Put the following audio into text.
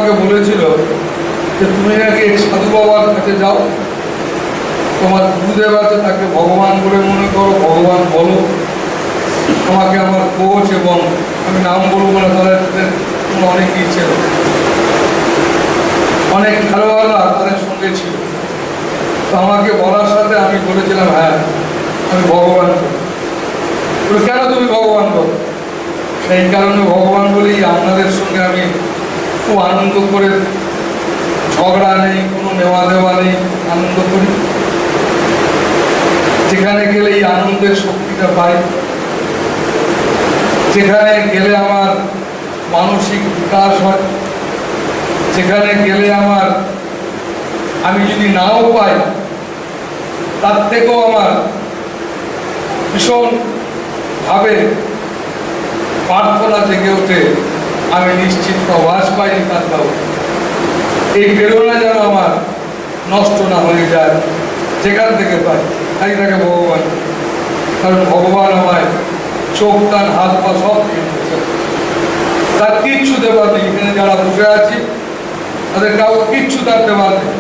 আমাকে বলেছিল যে তুমি নাকি সাধু বাবার কাছে যাও, তোমার গুরুদেব আছে, তাকে ভগবান বলে মনে করো, ভগবান বলো। তোমাকে আমার কোচ, এবং আমি নাম বলবো না, তাদের অনেকেই ছিল, অনেক খেলোয়াড়রা তাদের সঙ্গে ছিল। তো আমাকে বলার সাথে আমি বলেছিলাম হ্যাঁ আমি ভগবান করি। কেন তুমি ভগবান করো? সেই কারণে ভগবান বলেই আপনাদের সঙ্গে আমি খুব আনন্দ করে, ঝগড়া নেই, কোনো নেওয়া দেওয়া নেই, আনন্দ করি। যেখানে গেলে এই আনন্দের শক্তিটা পাই, যেখানে গেলে আমার মানসিক বিকাশ হয়, যেখানে গেলে আমি যদি নাও পাই তার থেকেও আমার ভীষণ ভাবে প্রার্থনা জেগে ওঠে, আমি নিশ্চিত প্রবাস পাইনি তার এই প্রেরণা যেন আমার নষ্ট না হয়ে যায়, যেখান থেকে পাই তাই তাকে ভগবান। কারণ ভগবান আমায় চোখ, কান, হাত পা সব দিয়েছে, তার কিচ্ছু দেবার নেই। এখানে যারা বসে আছি তাদের কাউকে কিচ্ছু তার দেবার নেই।